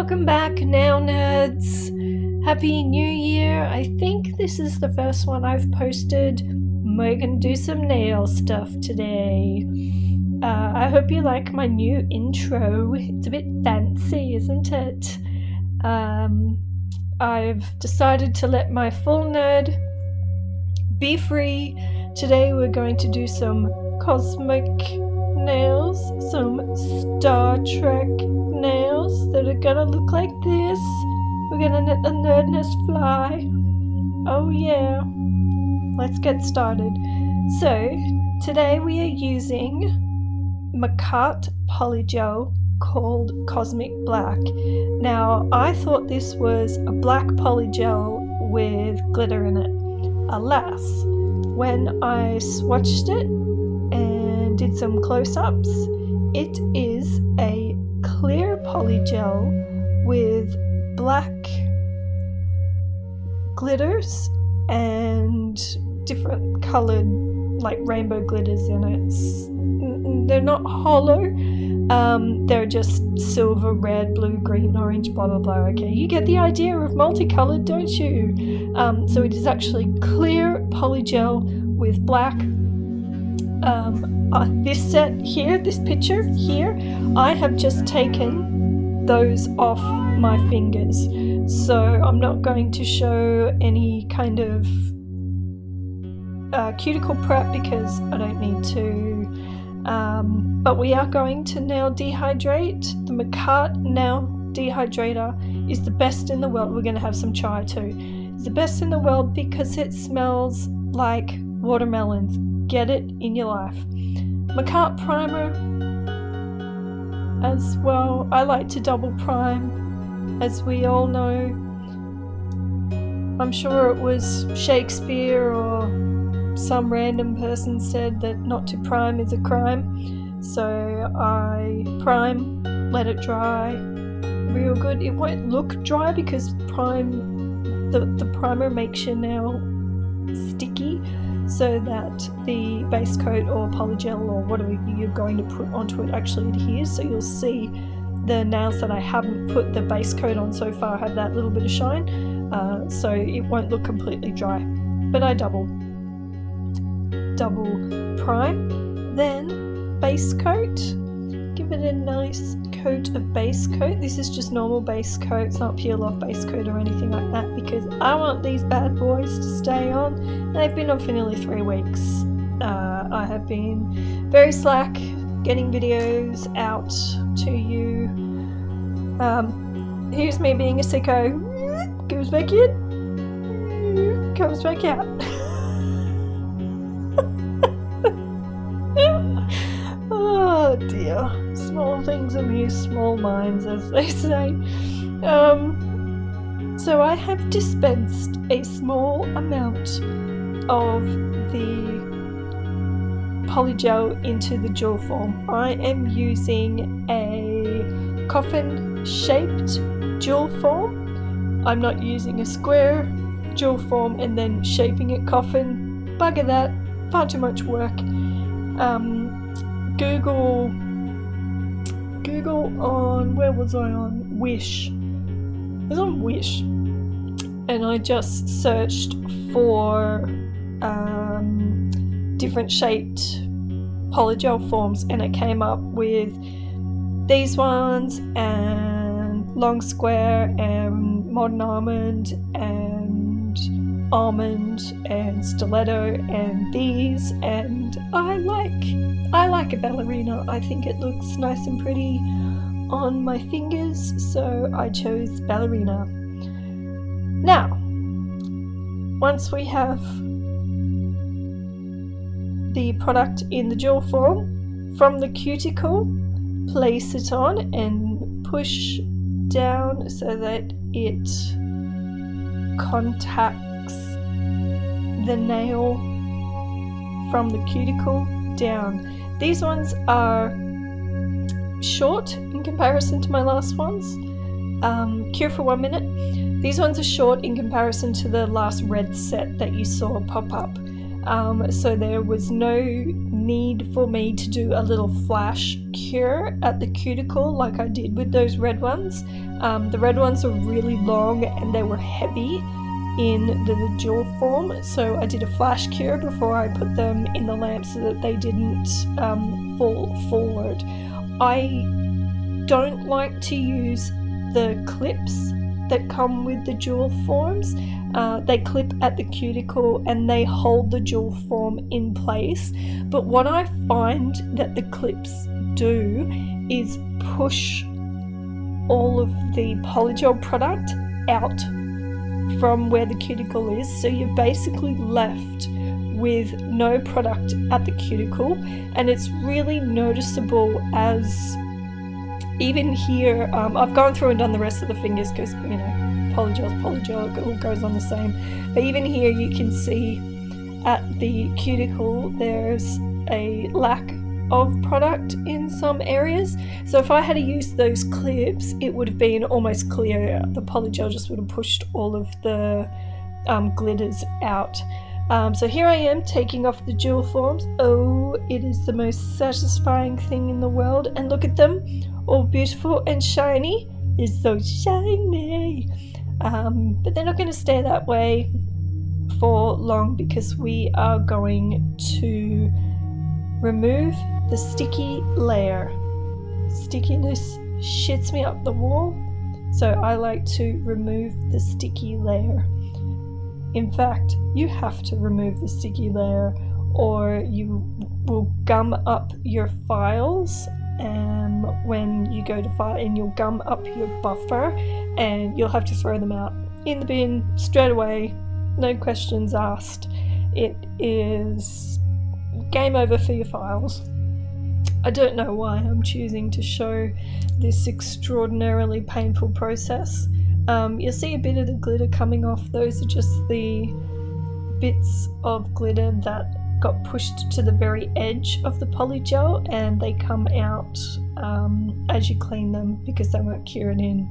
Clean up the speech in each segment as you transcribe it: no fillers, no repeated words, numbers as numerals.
Welcome back, nail nerds. Happy New Year. I think this is the first one I've posted. We're gonna do some nail stuff today. I hope you like my new intro. It's a bit fancy, isn't it? I've decided to let my full nerd be free. Today we're going to do some cosmic nails, some Star Trek nails that are gonna look like this. We're gonna let the nerdness fly. Oh yeah. Let's get started. So, today we are using Makartt polygel called Cosmic Black. Now, I thought this was a black polygel with glitter in it. Alas, when I swatched it and did some close-ups, it is a clear polygel with black glitters and different colored like rainbow glitters in it. They're not hollow, they're just silver, red, blue, green, orange, blah blah blah. Okay, you get the idea of multicolored, don't you? So it is actually clear polygel with black. This set here, this picture here, I have just taken those off my fingers, so I'm not going to show any kind of cuticle prep because I don't need to, but we are going to nail dehydrate. The Makartt nail dehydrator is the best in the world. We're going to have some chai too. It's the best in the world because it smells like watermelons. Get it in your life. Makartt primer as well. I like to double prime, as we all know. I'm sure it was Shakespeare or some random person said that not to prime is a crime. So I prime, let it dry real good. It won't look dry because the primer makes your nail sticky, so that the base coat or polygel or whatever you're going to put onto it actually adheres. So you'll see the nails that I haven't put the base coat on so far have that little bit of shine, so it won't look completely dry. But I double prime, then base coat. Give it a nice coat of base coat. This is just normal base coat. It's not peel off base coat or anything like that because I want these bad boys to stay on. They've been on for nearly 3 weeks. I have been very slack getting videos out to you. Here's me being a sicko. Goes back in, comes back out. Oh dear. Small things amuse small minds, as they say. So I have dispensed a small amount of the polygel into the jewel form. I am using a coffin-shaped jewel form. I'm not using a square jewel form and then shaping it coffin. Bugger that. Far too much work. Google on, where was I on? Wish. I was on Wish. And I just searched for different shaped polygel forms and it came up with these ones and long square and modern almond and almond and stiletto and these, and I like a ballerina. I think it looks nice and pretty on my fingers, so I chose ballerina. Now, once we have the product in the jewel form, from the cuticle, place it on and push down so that it contacts the nail from the cuticle down. These ones are short in comparison to my last ones. Cure for 1 minute. These ones are short in comparison to the last red set that you saw pop up. so there was no need for me to do a little flash cure at the cuticle like I did with those red ones. The red ones were really long and they were heavy in the jewel form, so I did a flash cure before I put them in the lamp so that they didn't fall forward. I don't like to use the clips that come with the jewel forms. They clip at the cuticle and they hold the jewel form in place, but what I find that the clips do is push all of the polygel product out from where the cuticle is, so you're basically left with no product at the cuticle, and it's really noticeable. As even here, I've gone through and done the rest of the fingers because, you know, polygel's polygel, it all goes on the same, but even here you can see at the cuticle there's a lack of product in some areas, so if I had to use those clips it would have been almost clear. The polygel just would have pushed all of the glitters out. So here I am taking off the jewel forms. Oh, it is the most satisfying thing in the world, and look at them, all beautiful and shiny. It's so shiny. But they're not going to stay that way for long because we are going to remove the sticky layer. Stickiness shits me up the wall, so I like to remove the sticky layer. In fact, you have to remove the sticky layer or you will gum up your files when you go to file, and you'll gum up your buffer and you'll have to throw them out in the bin straight away, no questions asked. It is game over for your files. I don't know why I'm choosing to show this extraordinarily painful process. You'll see a bit of the glitter coming off. Those are just the bits of glitter that got pushed to the very edge of the polygel, and they come out as you clean them because they weren't cured in.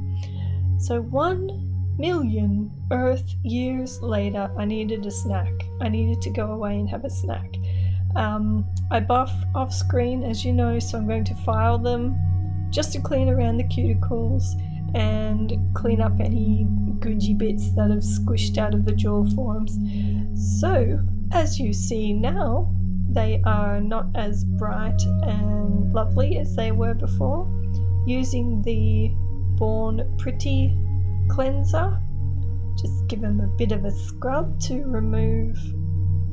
So 1,000,000 Earth years later, I needed a snack. I needed to go away and have a snack. I buff off screen, as you know, so I'm going to file them just to clean around the cuticles and clean up any googey bits that have squished out of the jewel forms. So, as you see now, they are not as bright and lovely as they were before. Using the Born Pretty cleanser, just give them a bit of a scrub to remove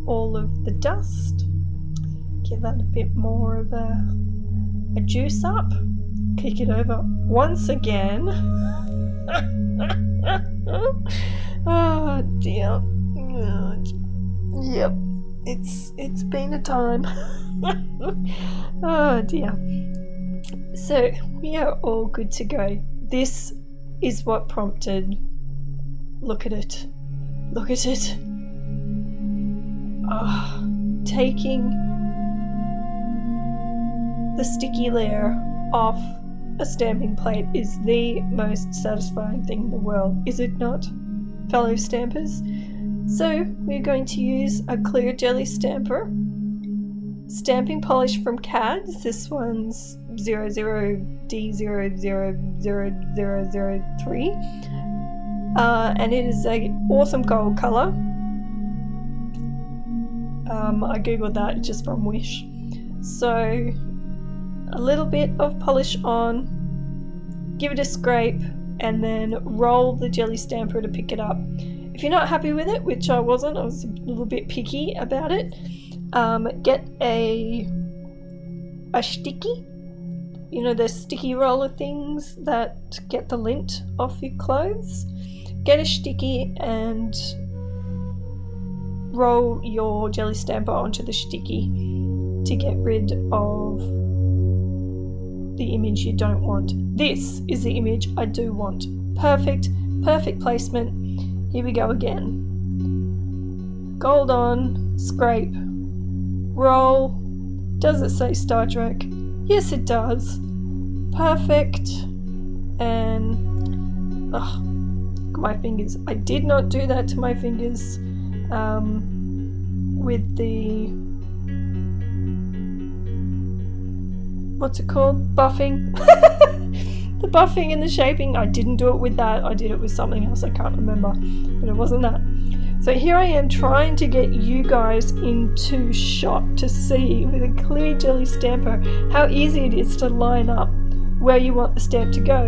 all of the dust. Give that a bit more of a juice up. Kick it over once again. Oh dear. Yep, it's been a time. Oh dear. So we are all good to go. This is what prompted. Look at it. Look at it. Taking the sticky layer off a stamping plate is the most satisfying thing in the world, is it not, fellow stampers? So we're going to use a clear jelly stamper, stamping polish from KADS. This one's 00D0000003, and it is a awesome gold color. I googled that, it's just from Wish. So a little bit of polish on, give it a scrape, and then roll the jelly stamper to pick it up. If you're not happy with it, which I wasn't, I was a little bit picky about it, get a sticky, you know, the sticky roller things that get the lint off your clothes. Get a sticky and roll your jelly stamper onto the sticky to get rid of the image you don't want. This is the image I do want. Perfect placement. Here we go again. Gold on, scrape, roll. Does it say Star Trek? Yes, it does. Perfect. And my fingers. I did not do that to my fingers. with the, what's it called? Buffing. The buffing and the shaping. I didn't do it with that. I did it with something else. I can't remember, but it wasn't that. So here I am trying to get you guys into shot to see with a clear jelly stamper how easy it is to line up where you want the stamp to go.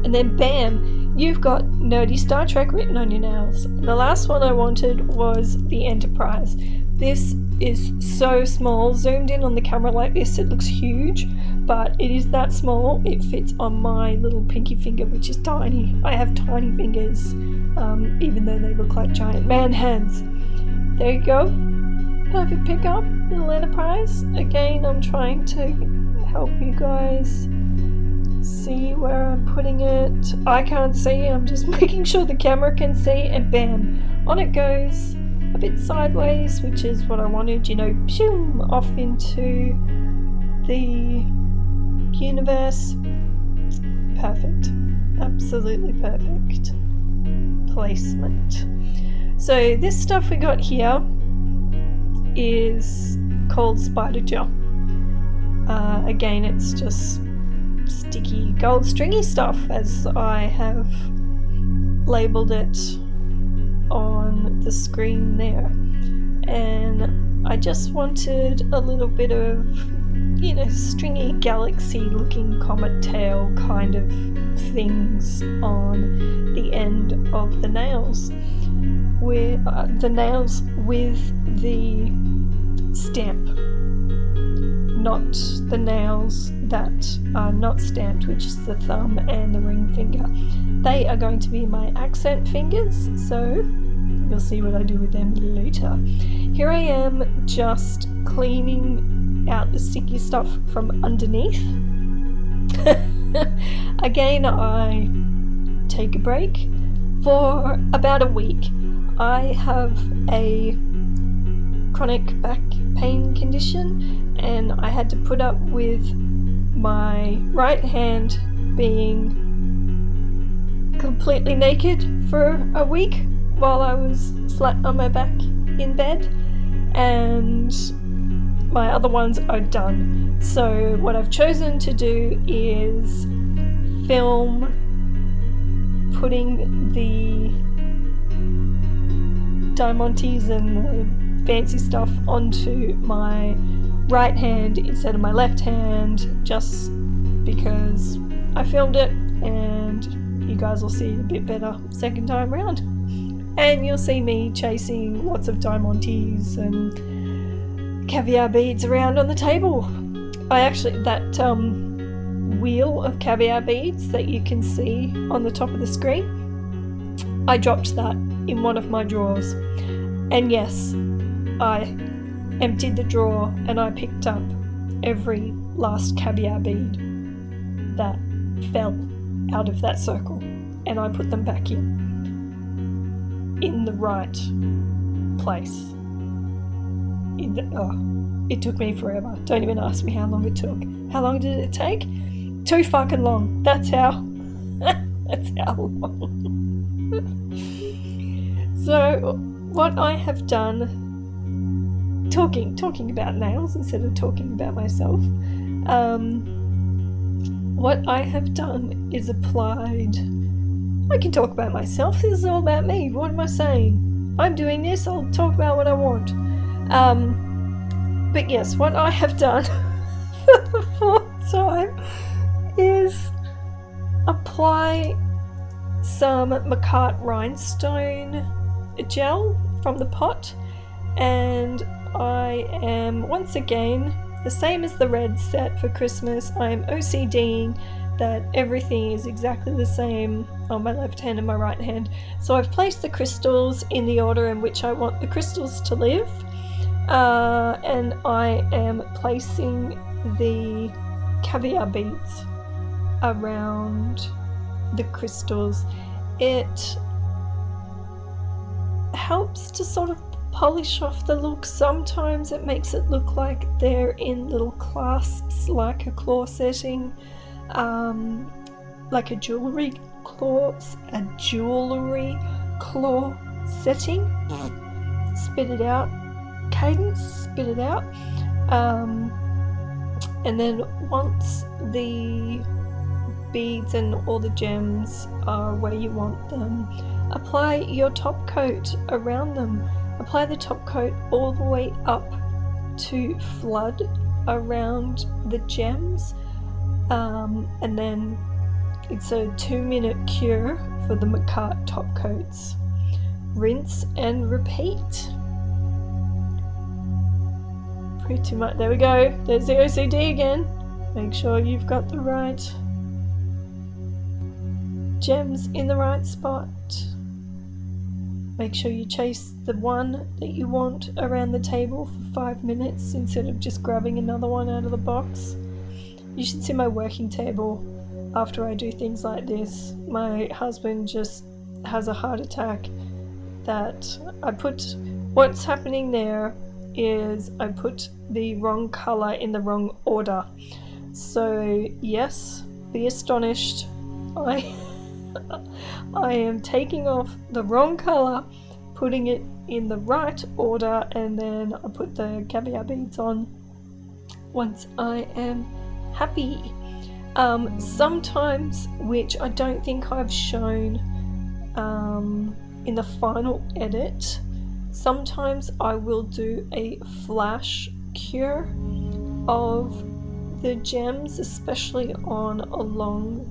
And then bam, you've got Nerdy Star Trek written on your nails. The last one I wanted was the Enterprise. This is so small. Zoomed in on the camera like this, it looks huge, but it is that small. It fits on my little pinky finger, which is tiny. I have tiny fingers, even though they look like giant man hands. There you go. Perfect pickup, little Enterprise. Again, I'm trying to help you guys see where I'm putting it. I can't see, I'm just making sure the camera can see, and bam, on it goes. A bit sideways, which is what I wanted, you know, pshoo, off into the universe. Perfect. Absolutely perfect placement. So this stuff we got here is called spider gel. Again, it's just sticky gold stringy stuff, as I have labeled it on the screen there. And I just wanted a little bit of, you know, stringy galaxy looking comet tail kind of things on the end of the nails, with the stamp, not the nails that are not stamped, which is the thumb and the ring finger. They are going to be my accent fingers, so you'll see what I do with them later. Here I am just cleaning out the sticky stuff from underneath. Again, I take a break for about a week. I have a chronic back pain condition, and I had to put up with my right hand being completely naked for a week while I was flat on my back in bed, and my other ones are done. So what I've chosen to do is film putting the diamantes and the fancy stuff onto my right hand instead of my left hand, just because I filmed it, and you guys will see it a bit better second time round. And you'll see me chasing lots of diamantes and caviar beads around on the table. I actually, that wheel of caviar beads that you can see on the top of the screen, I dropped that in one of my drawers. And yes, I emptied the drawer and I picked up every last caviar bead that fell out of that circle, and I put them back in the right place. It took me forever. Don't even ask me how long it took. How long did it take? Too fucking long. That's how long. So what I have done, talking about nails instead of talking about myself, what I have done is applied. I can talk about myself. This is all about me. What am I saying? I'm doing this. I'll talk about what I want. But yes, what I have done for the fourth time is apply some Makartt rhinestone gel from the pot, and I am once again, the same as the red set for Christmas, I am OCDing that everything is exactly the same on my left hand and my right hand. So I've placed the crystals in the order in which I want the crystals to live, and I am placing the caviar beads around the crystals. It helps to sort of polish off the look. Sometimes it makes it look like they're in little clasps, like a claw setting, like a jewelry claw setting. Spit it out. Cadence, spit it out. And then once the beads and all the gems are where you want them, apply your top coat around them. Apply the top coat all the way up to flood around the gems, and then it's a 2-minute cure for the Makartt top coats. Rinse and repeat. Pretty much. There we go. There's the OCD again. Make sure you've got the right gems in the right spot. Make sure you chase the one that you want around the table for 5 minutes instead of just grabbing another one out of the box. You should see my working table after I do things like this. My husband just has a heart attack that what's happening there is I put the wrong colour in the wrong order. So yes, be astonished. I am taking off the wrong colour, putting it in the right order, and then I put the caviar beads on once I am happy. Sometimes, which I don't think I've shown in the final edit, sometimes I will do a flash cure of the gems, especially on a long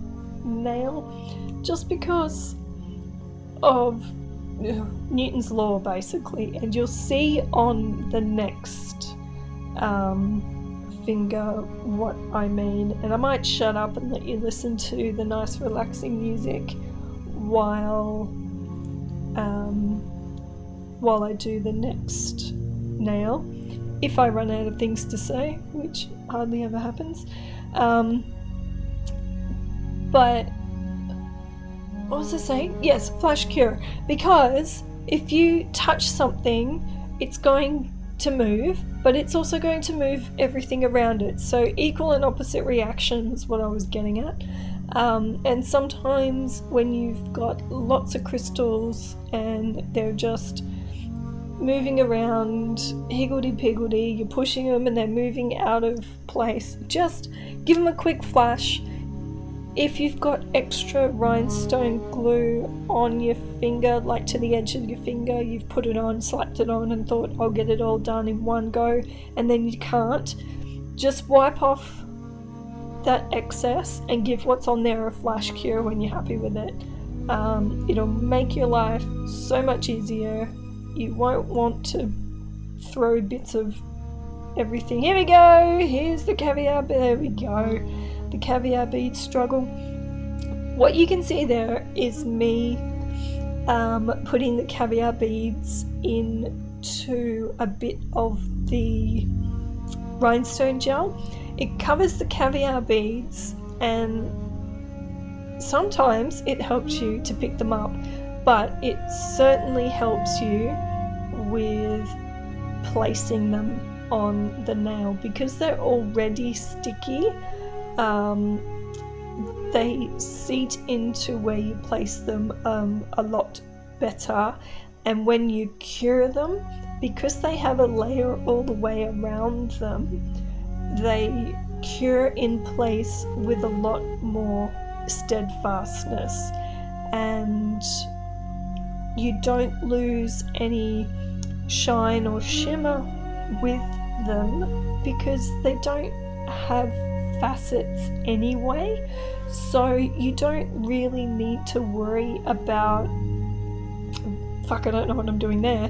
nail, just because of Newton's law basically, and you'll see on the next finger what I mean. And I might shut up and let you listen to the nice relaxing music while I do the next nail, if I run out of things to say, which hardly ever happens. But what was I saying? Yes, flash cure. Because if you touch something, it's going to move, but it's also going to move everything around it. So equal and opposite reaction is what I was getting at. And sometimes when you've got lots of crystals and they're just moving around higgledy-piggledy, you're pushing them and they're moving out of place, just give them a quick flash. If you've got extra rhinestone glue on your finger, like to the edge of your finger, you've put it on, slapped it on and thought I'll get it all done in one go, and then you can't, just wipe off that excess and give what's on there a flash cure when you're happy with it. It'll make your life so much easier. You won't want to throw bits of everything. Here we go, here's the caviar, there we go. The caviar bead struggle. What you can see there is me putting the caviar beads into a bit of the rhinestone gel. It covers the caviar beads and sometimes it helps you to pick them up, but it certainly helps you with placing them on the nail because they're already sticky. They seat into where you place them a lot better, and when you cure them, because they have a layer all the way around them, they cure in place with a lot more steadfastness, and you don't lose any shine or shimmer with them because they don't have facets anyway, so you don't really need to worry about I don't know what I'm doing there.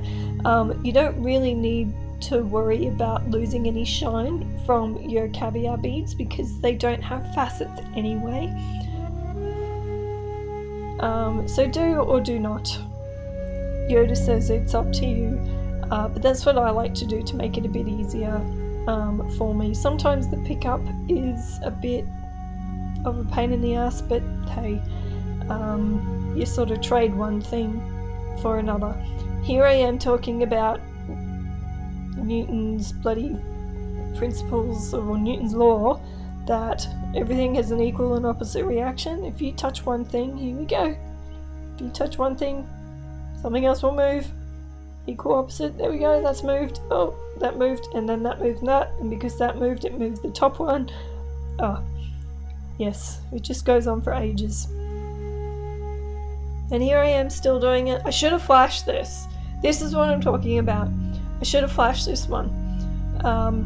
You don't really need to worry about losing any shine from your caviar beads because they don't have facets anyway. So do or do not. Yoda says it's up to you, but that's what I like to do to make it a bit easier for me. Sometimes the pickup is a bit of a pain in the ass, but hey, you sort of trade one thing for another. Here I am talking about Newton's bloody principles, or Newton's law, that everything has an equal and opposite reaction. If you touch one thing, here we go. If you touch one thing, something else will move. Equal, opposite, there we go, that's moved. Oh, that moved, and then that moved that, and because that moved, it moved the top one. Oh, yes, it just goes on for ages. And here I am still doing it. I should have flashed this. This is what I'm talking about. I should have flashed this one.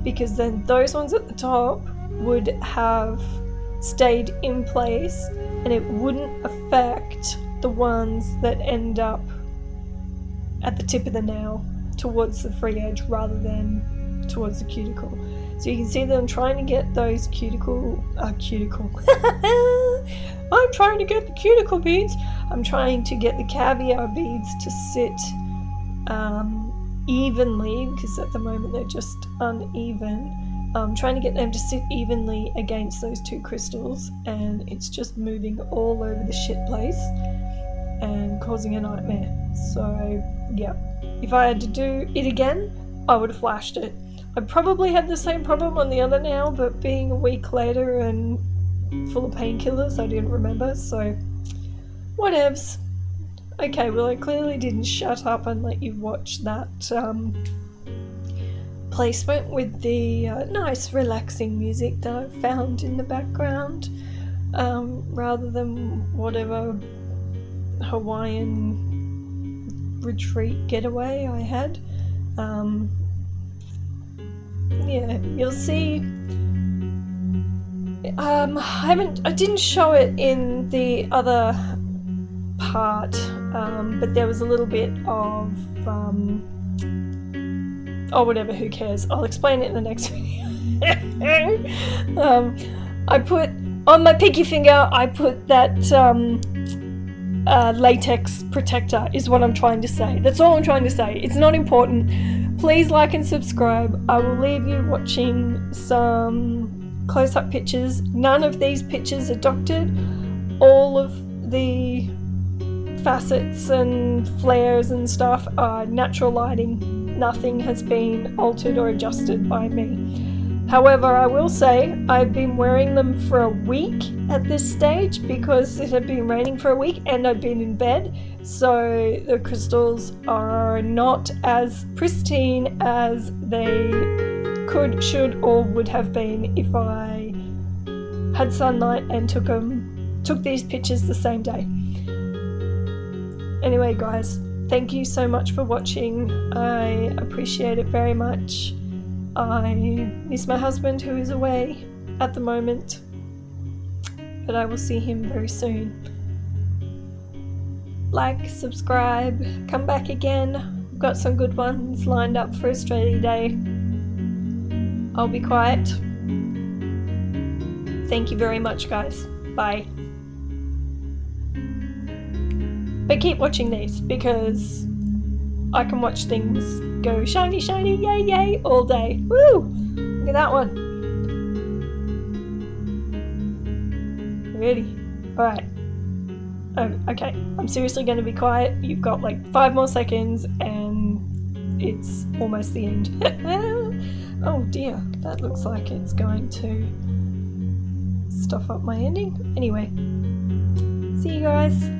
Because then those ones at the top would have stayed in place and it wouldn't affect the ones that end up at the tip of the nail towards the free edge rather than towards the cuticle. So you can see that I'm trying to get those cuticle I'm trying to get the cuticle beads. I'm trying to get the caviar beads to sit evenly, because at the moment they're just uneven. I'm trying to get them to sit evenly against those two crystals, and it's just moving all over the shit place and causing a nightmare. So yeah, if I had to do it again, I would have flashed it. I probably had the same problem on the other nail, but being a week later and full of painkillers, I didn't remember, so whatevs. Okay, well I clearly didn't shut up and let you watch that placement with the nice relaxing music that I found in the background, rather than whatever Hawaiian retreat getaway I had. Yeah, you'll see. I didn't show it in the other part, but there was a little bit of oh whatever, who cares, I'll explain it in the next video. I put on my pinky finger, I put that latex protector is what I'm trying to say. That's all I'm trying to say. It's not important. Please like and subscribe. I will leave you watching some close-up pictures. None of these pictures are doctored. All of the facets and flares and stuff are natural lighting. Nothing has been altered or adjusted by me. However, I will say I've been wearing them for a week at this stage because it had been raining for a week and I've been in bed, so the crystals are not as pristine as they could, should, or would have been if I had sunlight and took these pictures the same day. Anyway guys, thank you so much for watching. I appreciate it very much. I miss my husband who is away at the moment, but I will see him very soon. Like, subscribe, come back again. I've got some good ones lined up for Australia Day. I'll be quiet. Thank you very much guys. Bye. But keep watching these because I can watch things go shiny, shiny, yay, yay, all day. Woo! Look at that one. Ready? Alright. Oh, okay, I'm seriously going to be quiet. You've got like 5 more seconds and it's almost the end. Oh dear, that looks like it's going to stuff up my ending. Anyway, see you guys.